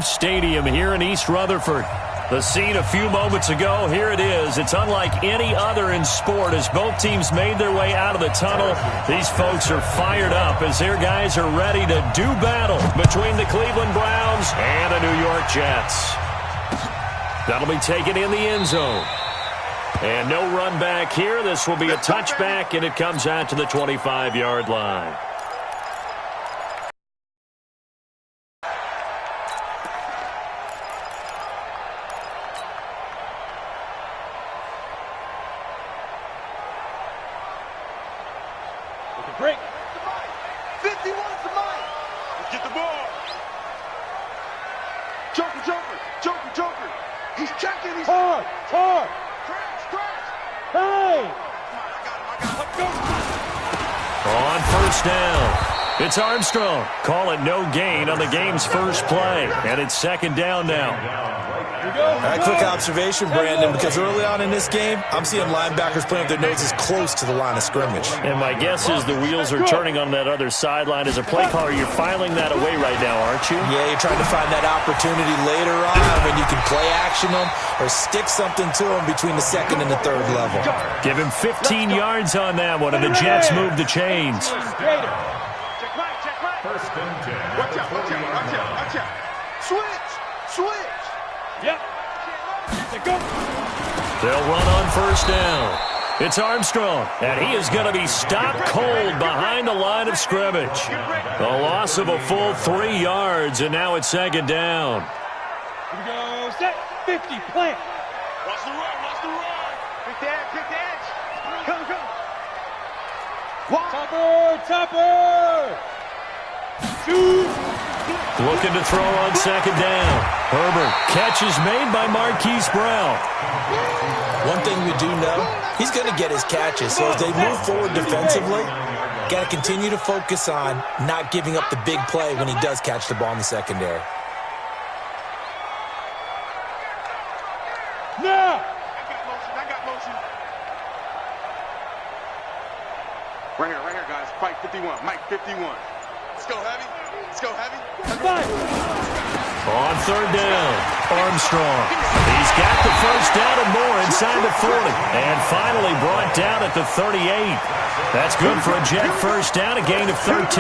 Stadium here in East Rutherford. The scene a few moments ago, here it is. It's unlike any other in sport as both teams made their way out of the tunnel. These folks are fired up as their guys are ready to do battle between the Cleveland Browns and the New York Jets. That'll be taken in the end zone. And no run back here. This will be a touchback, and it comes out to the 25-yard line. Break. 51's the mic. Let's get the ball. Joker. He's checking. He's hard. Crash. Hey. Let's go. On first down, it's Armstrong. Call it no gain on the game's first play. And it's second down now. All right, quick observation, Brandon, because early on in this game, I'm seeing linebackers playing with their noses close to the line of scrimmage. And my guess is the wheels are turning on that other sideline. As a play caller, you're filing that away right now, aren't you? Yeah, you're trying to find that opportunity later on when you can play action them or stick something to them between the second and the third level. Give him 15 yards on that one, and the Jets move the chains. Check right. First and 10. Watch out. Switch. Yep. Go. They'll run on first down. It's Armstrong, and he is going to be stopped cold behind the line of scrimmage. A loss of a full 3 yards, and now it's second down. Here we go. Set. 50. Plant. Watch the run. Pick the edge. Come. Topper. Shoot. Looking to throw on second down. Herbert, catch is made by Marquise Brown. One thing we do know, he's going to get his catches. So as they move forward defensively, got to continue to focus on not giving up the big play when he does catch the ball in the secondary. Now! I got motion. Right here, guys. Fight 51. Mike 51. Let's go heavy. On third down, Armstrong. He's got the first down and more inside the 40. And finally brought down at the 38. That's good for a Jet first down, a gain of 13.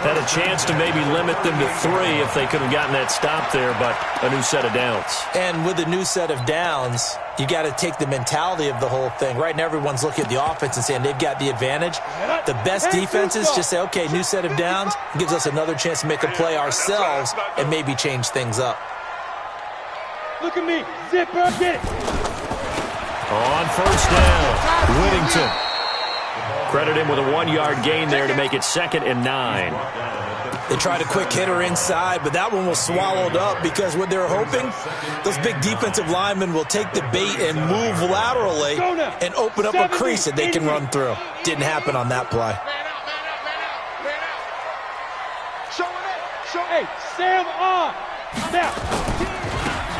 Had a chance to maybe limit them to 3 if they could have gotten that stop there, but a new set of downs. And with a new set of downs, you got to take the mentality of the whole thing. Right now, everyone's looking at the offense and saying they've got the advantage. The best defenses just say, okay, new set of downs, gives us another chance to make a play ourselves and maybe change things up. Look at me. Zipper, get it. On first down, Whittington. Credit him with a 1-yard gain there to make it 2nd and 9. They tried a quick hitter inside, but that one was swallowed up because what they're hoping, those big defensive linemen will take the bait and move laterally and open up a crease that they can run through. Didn't happen on that play. Hey, Sam on.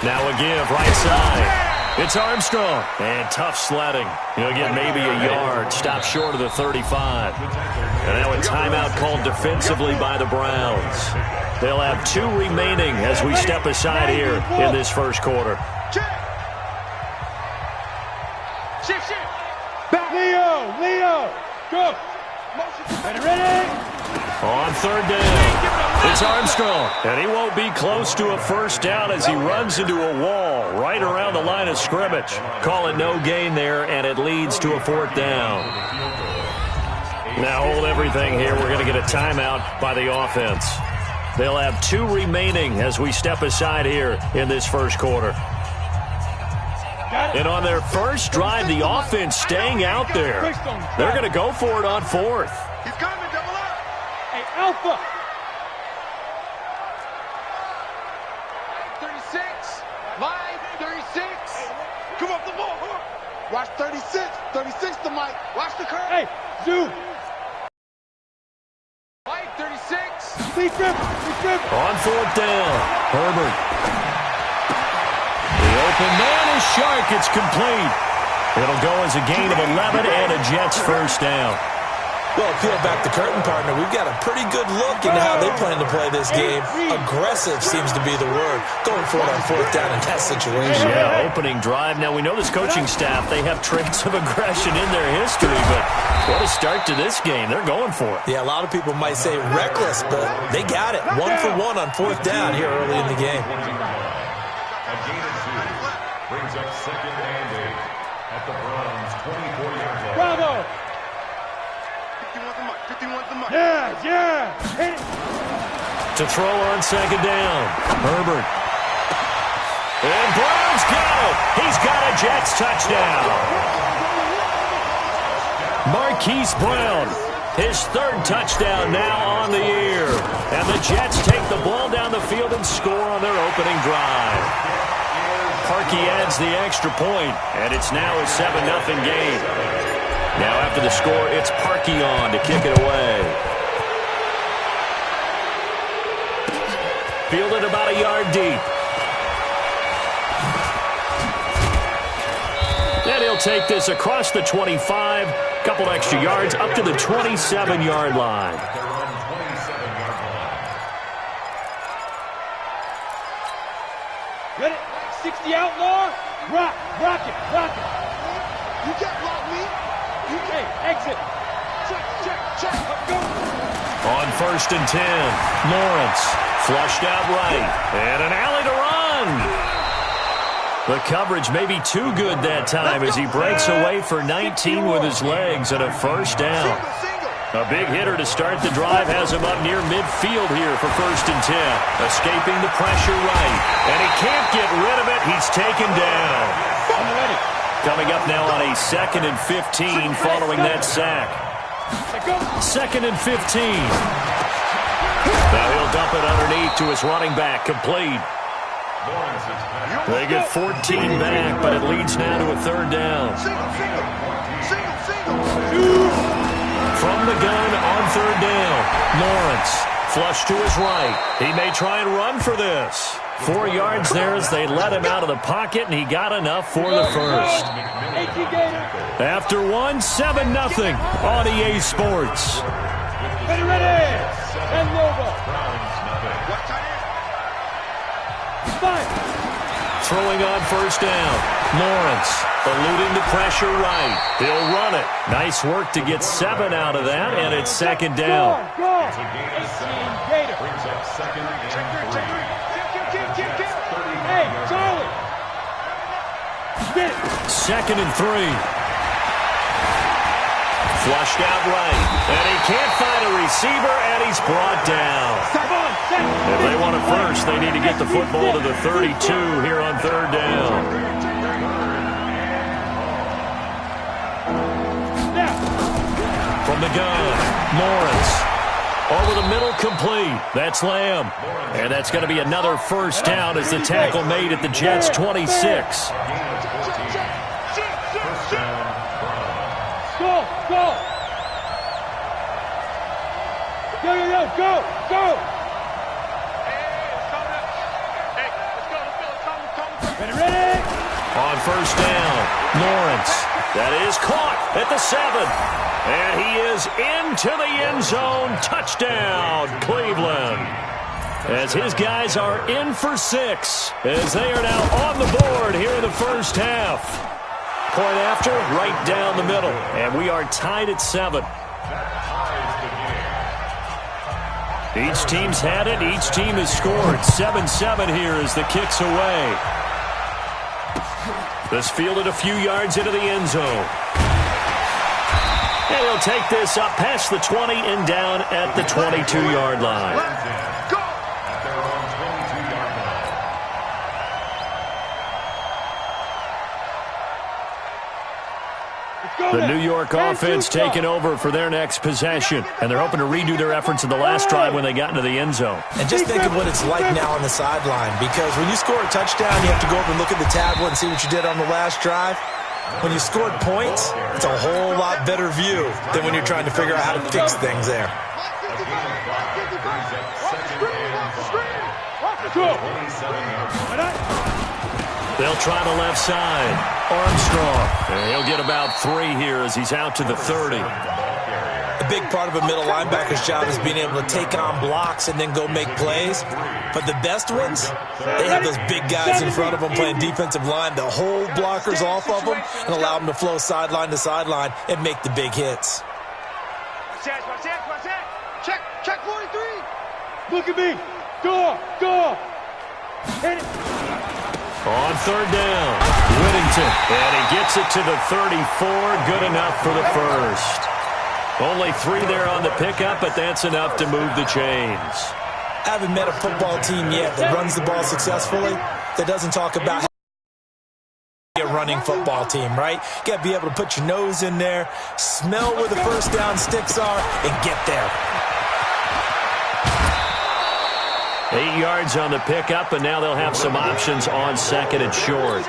Now a give right side. It's Armstrong, and tough sledding. He'll get maybe a yard, stop short of the 35. And now a timeout called defensively by the Browns. They'll have 2 remaining as we step aside here in this first quarter. Shift. Back. Leo. Go. Ready. On third down, it's Armstrong, and he won't be close to a first down as he runs into a wall right around the line of scrimmage. Call it no gain there, and it leads to a 4th down. Now hold everything here. We're going to get a timeout by the offense. They'll have 2 remaining as we step aside here in this first quarter. And on their first drive, the offense staying out there. They're going to go for it on 4th. He's coming. Double up. Hey, Alpha. 36. Live 36. Come up the ball. Watch 36. 36 the mic. Watch the curve. Hey, zoom. Live 36. Be driven. On 4th down, Herbert. The open man is Shark. It's complete. It'll go as a gain of 11 and a Jets first down. Well, peel back the curtain, partner. We've got a pretty good look into how they plan to play this game. Aggressive seems to be the word. Going for it on fourth down in that situation. Yeah, opening drive. Now, we know this coaching staff, they have traits of aggression in their history, but what a start to this game. They're going for it. Yeah, a lot of people might say reckless, but they got it. 1 for 1 on fourth down here early in the game. A gain of 2 brings up second and 8 at the Browns' 24-yard line. Bravo! 51's the mic. Yeah! Hit it! To throw on second down. Herbert. And Brown's got it. He's got a Jets touchdown. Marquise Brown, his third touchdown now on the year. And the Jets take the ball down the field and score on their opening drive. Parkey adds the extra point, and it's now a 7-0 game. Now after the score, it's Parkey on to kick it away. Fielded about a yard deep. And he'll take this across the 25, couple extra yards up to the 27-yard line. Get it? 60 outlaw. Rock it. You can't block me. Hey, exit. Check. Let's go. On 1st and 10, Lawrence flushed out right. And an alley to run. The coverage may be too good that time as he breaks away for 19 with his legs and a first down. A big hitter to start the drive has him up near midfield here for 1st and 10. Escaping the pressure right. And he can't get rid of it. He's taken down. I'm ready. Coming up now on a 2nd and 15 following that sack. 2nd and 15. Now he'll dump it underneath to his running back, complete. They get 14 back, but it leads now to a 3rd down. From the gun on 3rd down, Lawrence flush to his right. He may try and run for this. 4 yards there as they let him out of the pocket, and he got enough for the first. After 1, 7-0 on EA Sports. Ready. And Nova. Throwing on 1st down. Lawrence eluding the pressure right. He'll run it. Nice work to get 7 out of that, and it's 2nd down. Go. 18 Gator. Brings up 2nd and 3. Hey, Charlie. 2nd and 3. Flushed out right. And he can't find a receiver, and he's brought down. If they want it first, they need to get the football to the 32 here on 3rd down. From the gun, Lawrence. Over the middle, complete. That's Lamb. And that's going to be another first down as the tackle made at the Jets' 26. Go. Go. Ready. On 1st down, Lawrence. That is caught at the 7. And he is into the end zone. Touchdown, Cleveland. As his guys are in for 6, as they are now on the board here in the first half. Point after, right down the middle. And we are tied at 7. Each team's had it. Each team has scored. 7-7 here as the kick's away. This fielded a few yards into the end zone. And he'll take this up past the 20 and down at the 22-yard line. The New York offense taking over for their next possession. And they're hoping to redo their efforts in the last drive when they got into the end zone. And just think of what it's like now on the sideline, because when you score a touchdown, you have to go up and look at the tablet and see what you did on the last drive. When you scored points, it's a whole lot better view than when you're trying to figure out how to fix things there. They'll try the left side. Armstrong. And he'll get about 3 here as he's out to the 30. A big part of a middle linebacker's job is being able to take on blocks and then go make plays. But the best ones, they have those big guys in front of them playing defensive line to hold blockers off of them and allow them to flow sideline to sideline and make the big hits. Check 43. Look at me. Go. Hit it. On third down, Whittington, and he gets it to the 34. Good enough for the first. Only 3 there on the pickup, but that's enough to move the chains. I haven't met a football team yet that runs the ball successfully that doesn't talk about a running football team, right? You got to be able to put your nose in there, smell where the first down sticks are, and get there. 8 yards on the pickup, and now they'll have some options on second and short.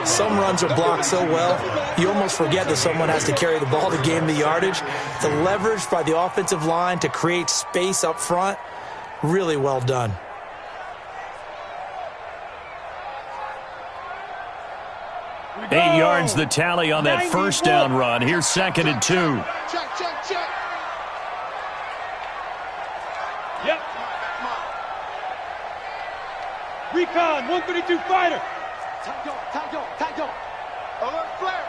Some runs are blocked so well, you almost forget that someone has to carry the ball to gain the yardage. The leverage by the offensive line to create space up front, really well done. Eight yards the tally on that first down run. Here's second and 2. Check. Yep. Recon, 132 fighter. Time go. Alert flare.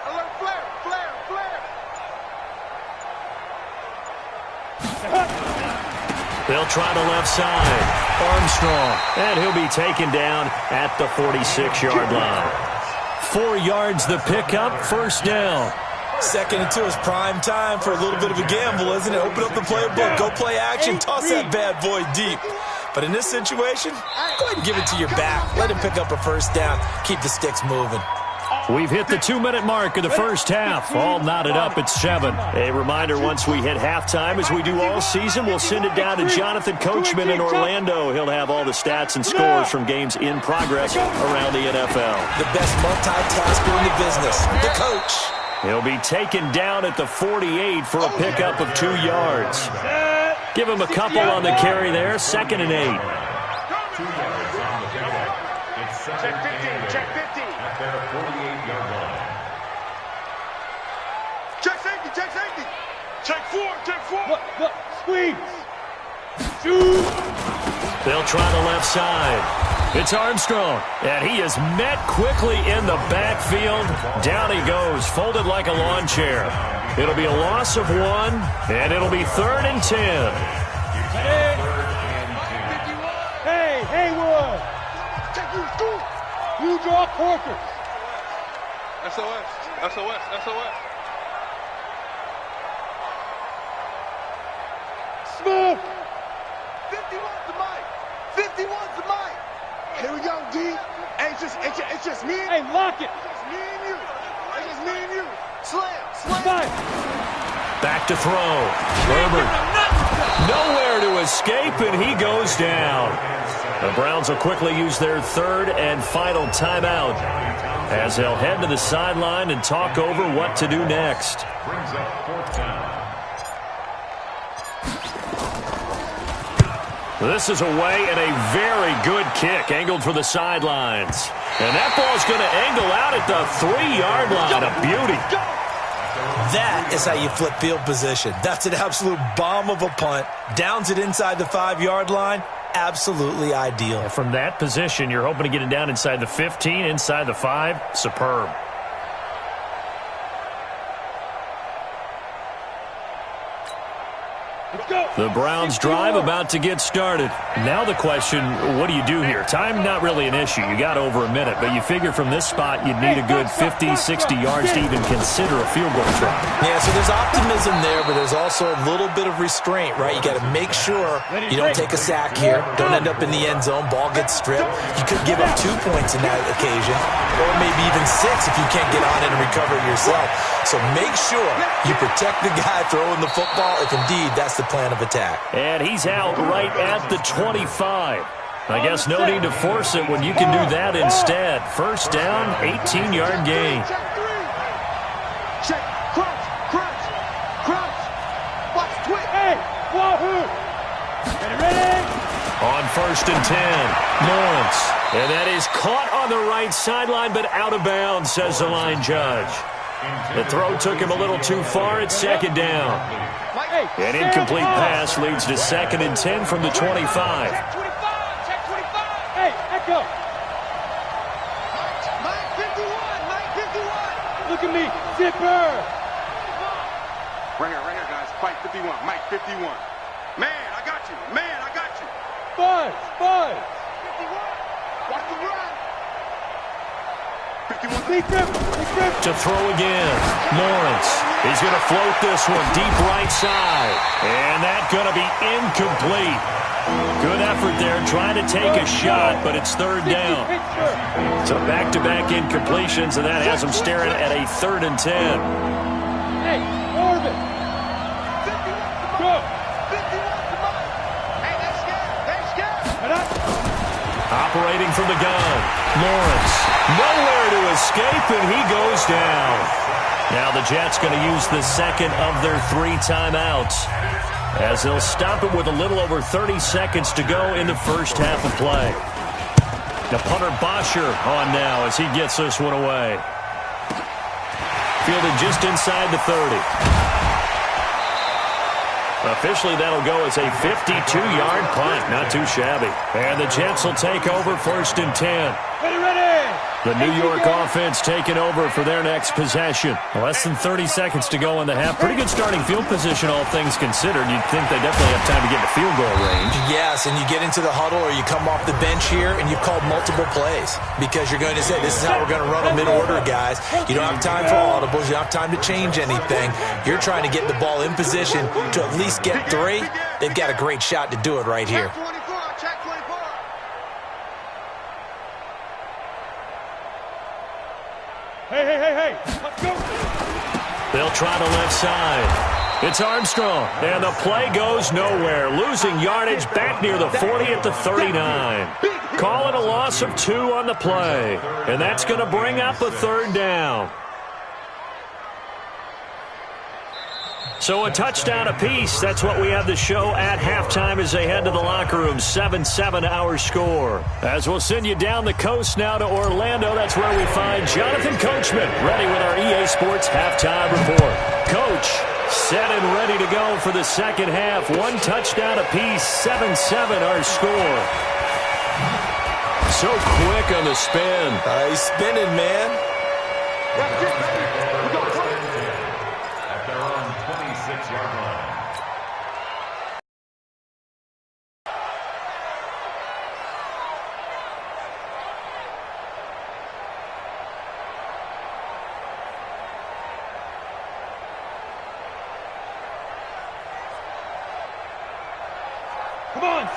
They'll try the left side. Armstrong, and he'll be taken down at the 46-yard line. 4 yards the pickup, first down. Second and 2 is prime time for a little bit of a gamble, isn't it? Open up the playbook, go play action, toss that bad boy deep. But in this situation, go ahead and give it to your back. Let him pick up a first down. Keep the sticks moving. We've hit the 2-minute mark of the first half. All knotted up at 7. A reminder, once we hit halftime, as we do all season, we'll send it down to Jonathan Coachman in Orlando. He'll have all the stats and scores from games in progress around the NFL. The best multitasker in the business, the coach. He'll be taken down at the 48 for a pickup of 2 yards. Give him a couple on the carry there, second and 8. 2 yards on the pickup. It's second and 8. Check 50. At their 48-yard line. Check safety. Check 4. Look, squeeze. Shoot. They'll try the left side. It's Armstrong, and he is met quickly in the backfield. Down he goes, folded like a lawn chair. It'll be a loss of 1, and it'll be 3rd and 10. Hey, Haywood. Take you to school. You draw quarters. SOS. Smooth. 51's the mic. Here we go, D. Hey, it's just me. Hey, lock it. It's just me and you. Slam. Back to throw. Herbert. Nowhere to escape, and he goes down. The Browns will quickly use their 3rd and final timeout as they'll head to the sideline and talk over what to do next. Brings up 4th down. This is away and a very good kick, angled for the sidelines. And that ball's going to angle out at the 3-yard line. A beauty. That is how you flip field position. That's an absolute bomb of a punt. Downs it inside the 5-yard line. Absolutely ideal. From that position, you're hoping to get it down inside the 15, inside the 5. Superb. The Browns drive about to get started. Now the question, what do you do here? Time not really an issue. You got over a minute, but you figure from this spot you'd need a good 50, 60 yards to even consider a field goal try. Yeah, so there's optimism there, but there's also a little bit of restraint, right? You got to make sure you don't take a sack here. Don't end up in the end zone. Ball gets stripped. You could give up 2 points in that occasion, or maybe even 6 if you can't get on it and recover it yourself. So make sure you protect the guy throwing the football if indeed that's the plan of attack. And he's out right at the 25. I guess no need to force it when you can do that instead. First down, 18-yard gain. Check, crunch. Watch, twit. Hey, wahoo. Ready? On first and 10, Lawrence. And that is caught on the right sideline, but out of bounds, says the line judge. The throw took him a little too far. It's second down. An incomplete pass leads to 2nd and 10 from the 25. Check 25. Hey, echo. Mike 51. Look at me. Zipper. Right here, guys. Fight 51. Mike 51. Man, I got you. Buzz. 51. Watch the run. 51. Big grip. To throw again. Lawrence. He's going to float this one deep right side. And that's going to be incomplete. Good effort there trying to take a shot, but it's 3rd down. So back-to-back incompletions, and that has him staring at a 3rd and 10. Hey, Orbit. 51. Go. 51. Hey, they're scared. Operating from the gun. Lawrence. Nowhere to escape, and he goes down. Now the Jets going to use the second of their 3 timeouts, as they'll stop it with a little over 30 seconds to go in the first half of play. The punter Bosher on now as he gets this one away. Fielded just inside the 30. Officially, that'll go as a 52-yard punt. Not too shabby. And the Jets will take over 1st and 10. Ready. The New York offense taking over for their next possession. Less than 30 seconds to go in the half. Pretty good starting field position, all things considered. You'd think they definitely have time to get to field goal range. Yes, and you get into the huddle or you come off the bench here and you've called multiple plays because you're going to say, this is how we're going to run them in order, guys. You don't have time for audibles. You don't have time to change anything. You're trying to get the ball in position to at least get 3. They've got a great shot to do it right here. Check 24. Hey. Let's go. They'll try the left side. It's Armstrong, and the play goes nowhere. Losing yardage back near the 40 at the 39. Call it a loss of 2 on the play, and that's going to bring up a 3rd down. So a touchdown apiece. That's what we have to show at halftime as they head to the locker room. 7-7 our score. As we'll send you down the coast now to Orlando. That's where we find Jonathan Coachman ready with our EA Sports halftime report. Coach, set and ready to go for the second half. 1 touchdown apiece. 7-7 our score. So quick on the spin. He's spinning, man. That's it, baby. We go first. At their own 26-yard line.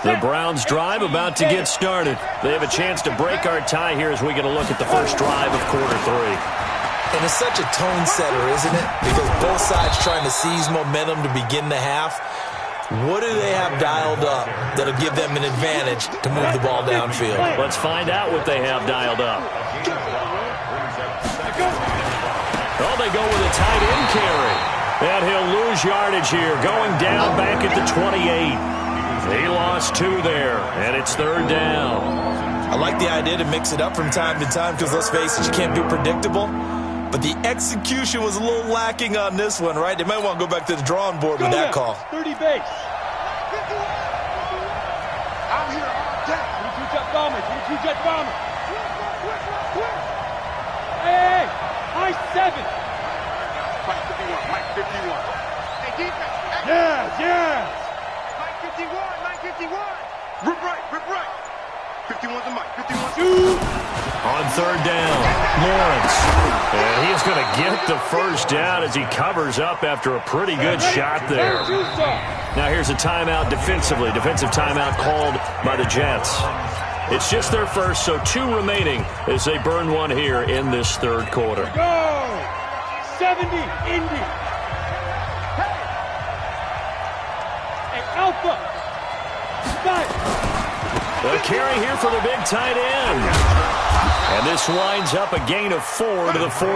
The Browns drive about to get started. They have a chance to break our tie here as we get a look at the first drive of quarter 3. And it's such a tone setter, isn't it? Because both sides trying to seize momentum to begin the half. What do they have dialed up that'll give them an advantage to move the ball downfield? Let's find out what they have dialed up. Oh, they go with a tight end carry. And he'll lose yardage here, going down back at the 28. He lost 2 there, and it's 3rd down. I like the idea to mix it up from time to time because, let's face it, you can't be predictable. But the execution was a little lacking on this one, right? They might want to go back to the drawing board with that call. 30 base. I'm here all day. Two jet bombers. Hey, high 7. Mike 51. Mike 51. Hey, defense. Yes. Mike 51. Rip right. 51's a Mike. 51's On 3rd down, Lawrence. And he is going to get the first down as he covers up after a pretty good shot there. Now here's a timeout defensively. Defensive timeout called by the Jets. It's just their first, so 2 remaining as they burn 1 here in this 3rd quarter. Go. 70, Indy. Hey, Alpha. 5. The carry here for the big tight end. And this winds up a gain of 4 to the 41.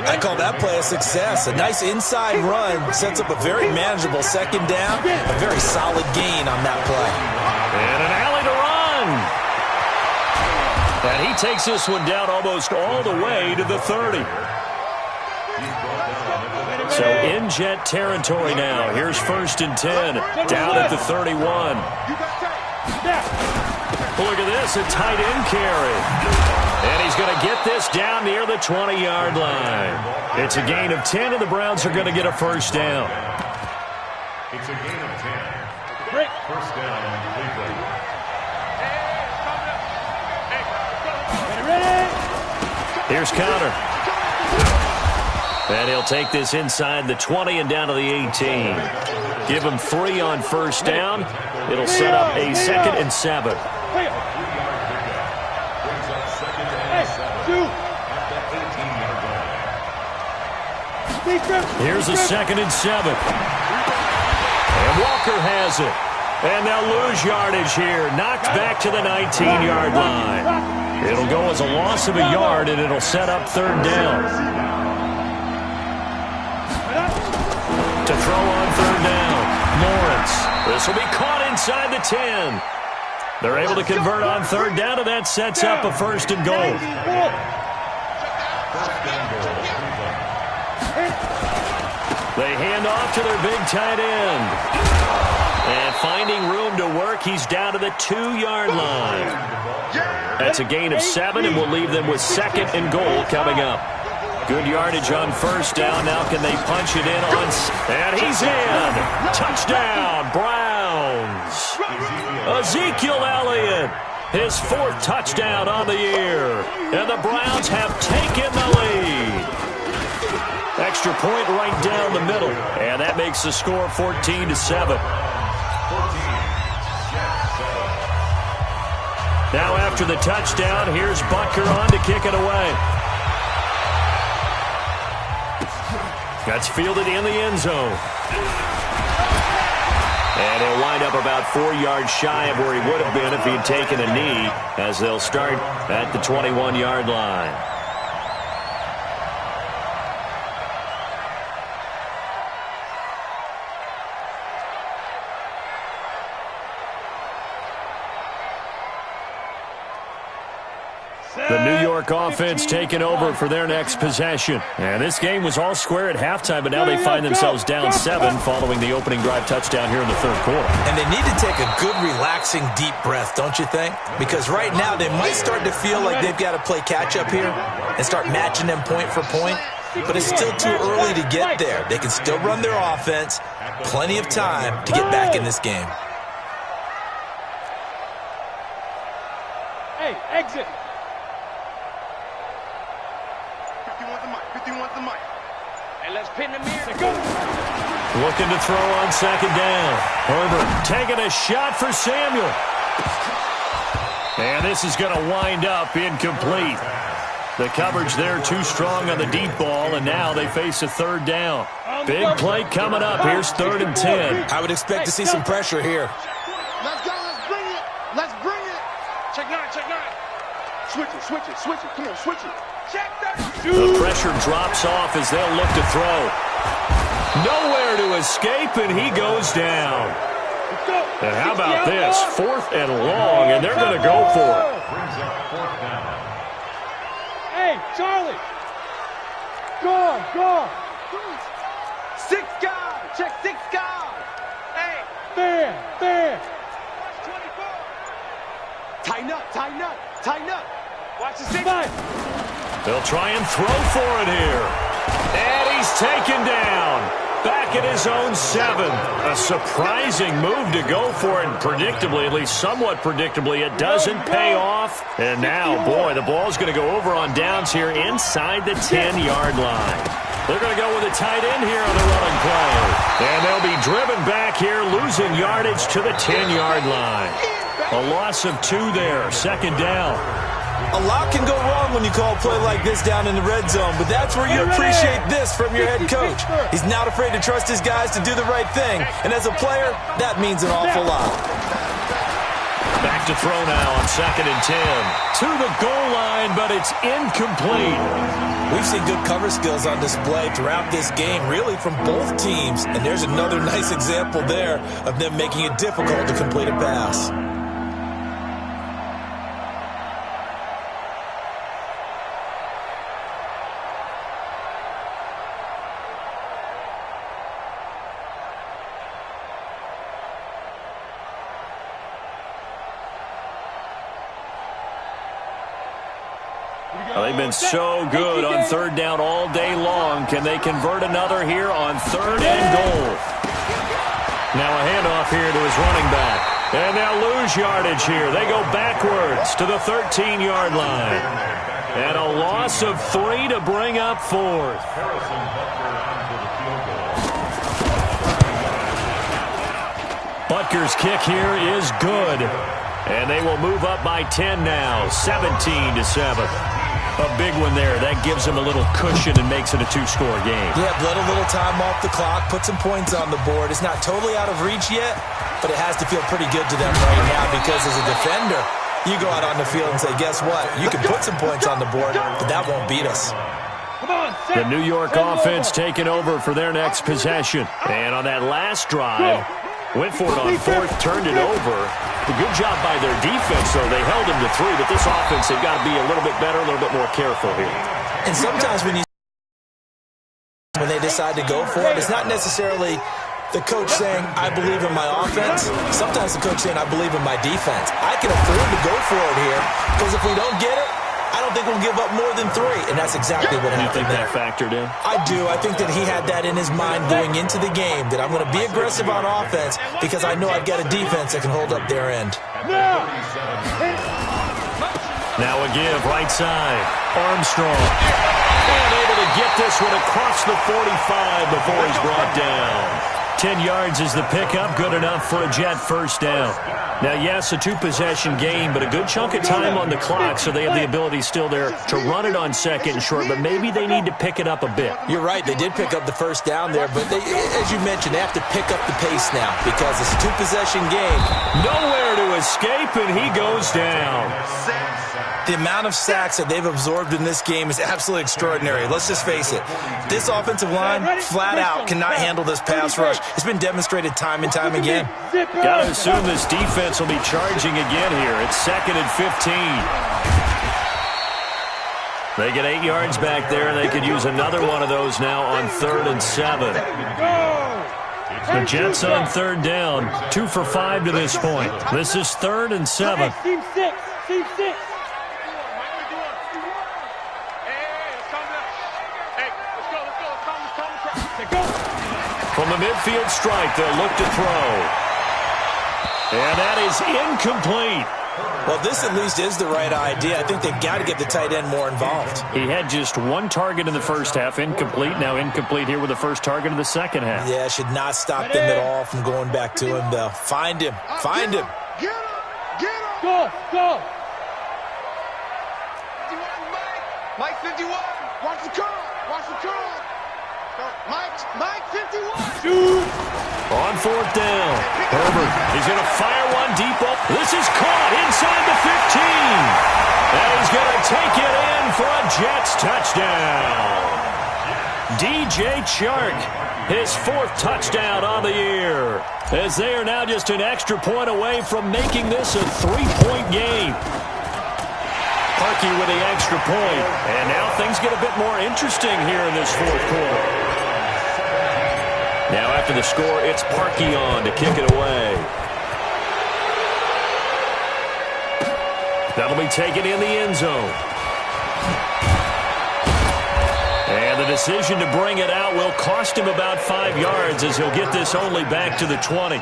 I call that play a success. A nice inside run sets up a very manageable 2nd down. A very solid gain on that play. And an alley to run. And he he takes this one down almost all the way to the 30. So in Jet territory now. Here's 1st and 10. Down at the 31. Look at this, a tight end carry. And he's going to get this down near the 20-yard line. It's a gain of 10, and the Browns are going to get a first down. It's a gain of 10. First down, Cleveland. Here's Connor. And he'll take this inside the 20 and down to the 18. Give him 3 on first down. It'll set up a 2nd and 7. Here's a 2nd and 7. And Walker has it. And they'll lose yardage here. Knocked back to the 19-yard line. It'll go as a loss of a yard, and it'll set up 3rd down. To throw on 3rd down, Lawrence. This will be caught inside the 10. They're able to convert on 3rd down, and that sets up a 1st and goal. They hand off to their big tight end. And finding room to work, he's down to the 2-yard line. That's a gain of 7, and we'll leave them with 2nd and goal coming up. Good yardage on first down. Now can they punch it in on... And he's in. Touchdown, Browns. Ezekiel Elliott, his 4th touchdown on the year. And the Browns have taken the lead. Extra point right down the middle. And that makes the score 14-7. Now after the touchdown, here's Butker on to kick it away. That's fielded in the end zone. And he'll wind up about 4 yards shy of where he would have been if he'd taken a knee, as they'll start at the 21-yard line. The New York offense taking over for their next possession. And this game was all square at halftime, but now they find themselves down 7 following the opening drive touchdown here in the 3rd quarter. And they need to take a good, relaxing, deep breath, don't you think? Because right now they might start to feel like they've got to play catch-up here and start matching them point for point. But it's still too early to get there. They can still run their offense. Plenty of time to get back in this game. Hey, exit. 51's the mic. And let's pin the mirror. Go. Looking to throw on 2nd down. Herbert taking a shot for Samuel. And this is going to wind up incomplete. The coverage there too strong on the deep ball, and now they face a 3rd down. Big play coming up. Here's 3rd and 10. I would expect to see some pressure here. Let's go. Let's bring it. Let's bring it. Check 9, check 9. Switch it, switch it, switch it. Come on, switch it. Check that. The pressure drops off as they'll look to throw. Nowhere to escape, and he goes down. And how about this? 4th and long, and they're going to go for it. Brings up 4th down. Hey, Charlie. Go. 6 guys. Check 6 guys. Hey. There. 24. Tighten up. Watch the 6. They'll try and throw for it here. And he's taken down. Back at his own 7. A surprising move to go for it. Predictably, at least somewhat predictably, it doesn't pay off. And now, boy, the ball's going to go over on downs here inside the 10-yard line. They're going to go with a tight end here on the running play. And they'll be driven back here, losing yardage to the 10-yard line. A loss of 2 there, 2nd down. A lot can go wrong when you call a play like this down in the red zone, but that's where you appreciate this from your head coach. He's not afraid to trust his guys to do the right thing, and as a player, that means an awful lot. Back to throw now on 2nd and 10. To the goal line, but it's incomplete. We've seen good cover skills on display throughout this game, really from both teams, and there's another nice example there of them making it difficult to complete a pass. Well, they've been so good on third down all day long. Can they convert another here on third and goal? Now a handoff here to his running back. And they'll lose yardage here. They go backwards to the 13-yard line. And a loss of 3 to bring up fourth. Butker's kick here is good. And they will move up by 10 now, 17-7. A big one there. That gives them a little cushion and makes it a two-score game. Yeah, let a little time off the clock, put some points on the board. It's not totally out of reach yet, but it has to feel pretty good to them right now because as a defender, you go out on the field and say, guess what? You can put some points on the board, but that won't beat us. The New York offense taking over for their next possession. And on that last drive, went for it on fourth, turned it over. A good job by their defense, though. They held them to 3, but this offense, they've got to be a little bit better, a little bit more careful here. And sometimes when they decide to go for it, it's not necessarily the coach saying, I believe in my offense. Sometimes the coach saying, I believe in my defense. I can afford to go for it here because if we don't get it, I don't think we'll give up more than 3, and that's exactly what happened there. You think that factored in? I do. I think that he had that in his mind going into the game, that I'm going to be aggressive on offense because I know I've got a defense that can hold up their end. Now a give, right side. Armstrong. And able to get this one across the 45 before he's brought down. 10 yards is the pickup, good enough for a Jet first down. Now, yes, a two-possession game, but a good chunk of time on the clock, so they have the ability still there to run it on second and short, but maybe they need to pick it up a bit. You're right. They did pick up the first down there, but they, as you mentioned, they have to pick up the pace now because it's a two-possession game. Nowhere to escape, and he goes down. The amount of sacks that they've absorbed in this game is absolutely extraordinary. Let's just face it. This offensive line, flat out, cannot handle this pass rush. It's been demonstrated time and time again. Got to assume this defense will be charging again here. It's 2nd and 15. They get 8 yards back there, and they could use another one of those now on 3rd and 7. The Jets on 3rd down, 2 for 5 to this point. This is 3rd and 7. Team 6. Team 6. From the midfield strike, they'll look to throw. And that is incomplete. Well, this at least is the right idea. I think they've got to get the tight end more involved. He had just 1 target in the first half, incomplete. Now incomplete here with the first target in the second half. Yeah, should not stop them at all from going back to him, though. Find him. Find him. Get him. Get him. Go. Go. 51, Mike 51. Watch the curl. Watch the curl. Mike 51. Shoot. On 4th down, Herbert is going to fire one deep up. This is caught inside the 15. And he's going to take it in for a Jets touchdown. DJ Chark, his 4th touchdown on the year. As they are now just an extra point away from making this a 3-point game. Parkey with the extra point. And now things get a bit more interesting here in this 4th quarter. Now after the score, it's Parkey on to kick it away. That'll be taken in the end zone. And the decision to bring it out will cost him about 5 yards as he'll get this only back to the 20.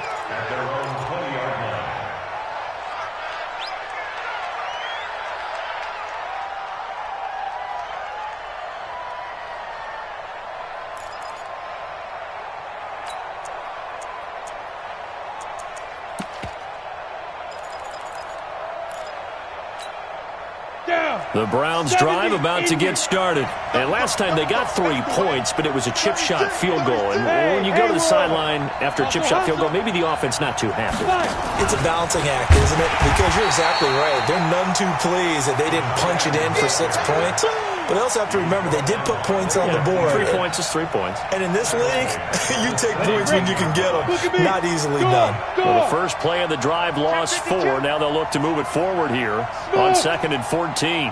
The Browns drive about to get started. And last time they got 3 points, but it was a chip shot field goal. And when you go to the sideline after a chip shot field goal, maybe the offense not too happy. It's a balancing act, isn't it? Because you're exactly right. They're none too pleased that they didn't punch it in for 6 points. But they also have to remember they did put points on the board. 3 points is 3 points. And in this league, you take points when you can get them. Not easily done. Well, the first play of the drive lost 4. Now they'll look to move it forward here on 2nd and 14.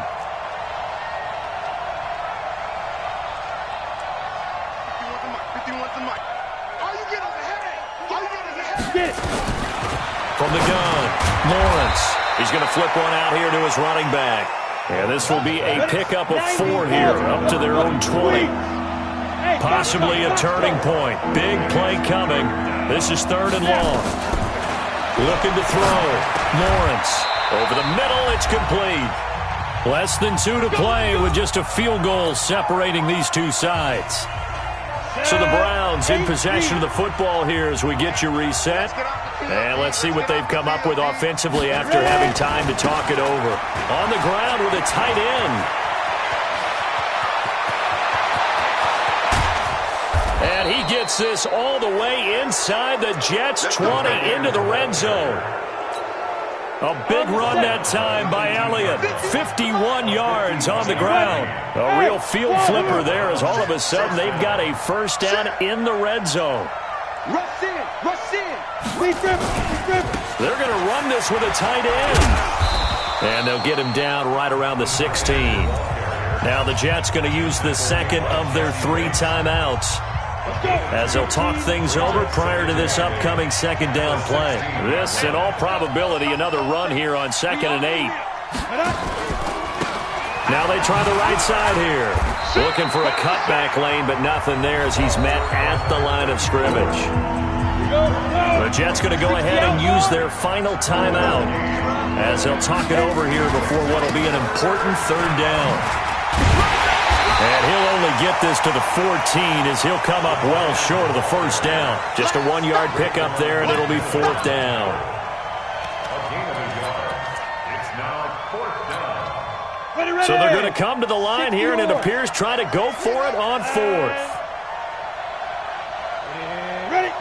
Get. From the gun, Lawrence. He's going to flip one out here to his running back. And this will be a pickup of 4 here, up to their own 20. Possibly a turning point. Big play coming. This is 3rd and long. Looking to throw. Lawrence. Over the middle, it's complete. Less than 2 to play with just a field goal separating these two sides. So the Browns in possession of the football here as we get you reset. And let's see what they've come up with offensively after having time to talk it over. On the ground with a tight end. And he gets this all the way inside the Jets' 20 into the red zone. A big run that time by Elliott. 51 yards on the ground. A real field flipper there as all of a sudden they've got a first down in the red zone. Rush in, rush in. They're going to run this with a tight end. And they'll get him down right around the 16. Now the Jets going to use the second of their 3 timeouts as they'll talk things over prior to this upcoming second down play. This, in all probability, another run here on 2nd and 8. Now they try the right side here. Looking for a cutback lane, but nothing there as he's met at the line of scrimmage. The Jets going to go ahead and use their final timeout as they'll talk it over here before what will be an important 3rd down. And he'll only get this to the 14 as he'll come up well short of the first down. Just a 1-yard pickup there, and it'll be 4th down. It's now 4th down. So they're going to come to the line here, and it appears try to go for it on 4th. Ready?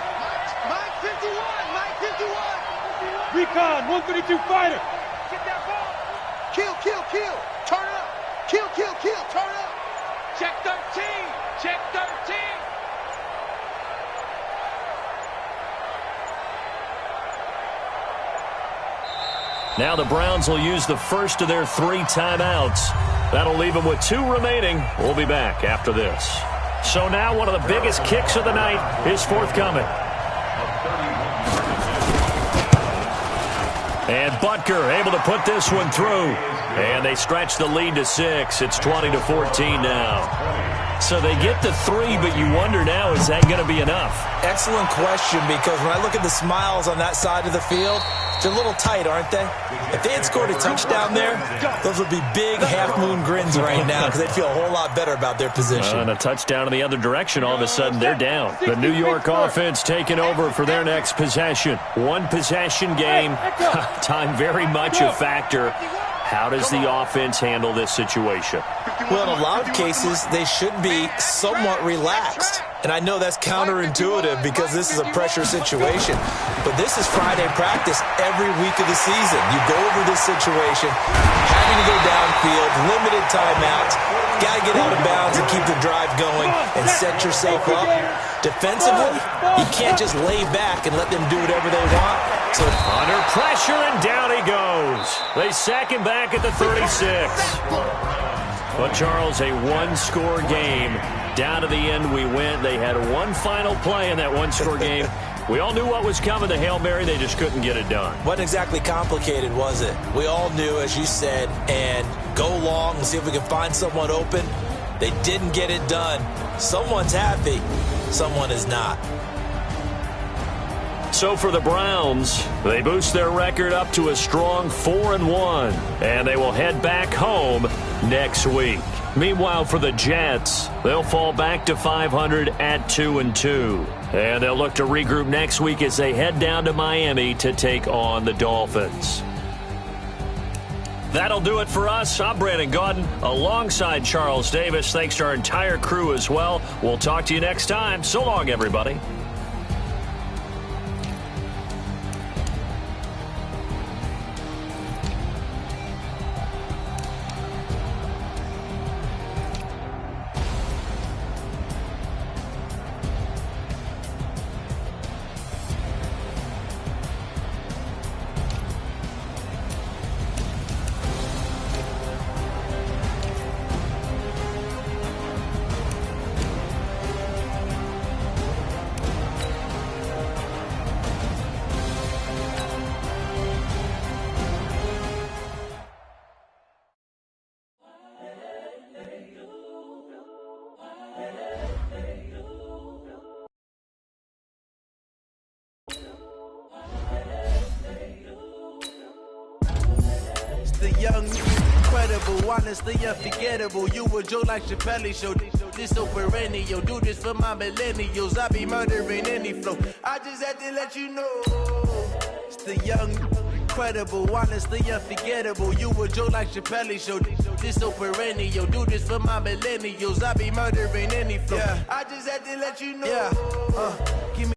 Mike 51, Mike 51. Recon, 132 fighter. Get that ball. Kill, kill, kill. Turn up. Kill, kill, kill. Turn up. Check 13. Check 13. Now the Browns will use the first of their 3 timeouts. That'll leave them with 2 remaining. We'll be back after this. So now one of the biggest kicks of the night is forthcoming. And Butker able to put this one through. And they stretch the lead to 6. It's 20-14 now. So they get the 3, but you wonder now, is that going to be enough? Excellent question, because when I look at the smiles on that side of the field, they're a little tight, aren't they? If they had scored a touchdown there, those would be big half-moon grins right now because they'd feel a whole lot better about their position. And a touchdown in the other direction, all of a sudden they're down. The New York offense taking over for their next possession. 1 possession game. Time very much a factor. How does the offense handle this situation? Well, in a lot of cases, they should be somewhat relaxed. And I know that's counterintuitive because this is a pressure situation. But this is Friday practice every week of the season. You go over this situation, having to go downfield, limited timeouts, got to get out of bounds and keep the drive going and set yourself up. Defensively, you can't just lay back and let them do whatever they want. So under pressure, and down he goes. They sack him back at the 36. But, Charles, a 1-score game. Down to the end we went. They had 1 final play in that 1-score game. We all knew what was coming, the Hail Mary. They just couldn't get it done. Wasn't exactly complicated, was it? We all knew, as you said, and go long and see if we can find someone open. They didn't get it done. Someone's happy. Someone is not. So for the Browns, they boost their record up to a strong 4-1, and they will head back home next week. Meanwhile, for the Jets, they'll fall back to 500 at 2-2. And they'll look to regroup next week as they head down to Miami to take on the Dolphins. That'll do it for us. I'm Brandon Gaudin alongside Charles Davis. Thanks to our entire crew as well. We'll talk to you next time. So long, everybody. the young, incredible, honestly unforgettable. You a Joe like Chappelle show. This so perennial. Do this for my millennials. I be murdering any flow. I just had to let you know. It's the young, incredible, honestly unforgettable. You a Joe like Chappelle show. This so perennial. Do this for my millennials. I be murdering any flow. I just had to let you know. Give me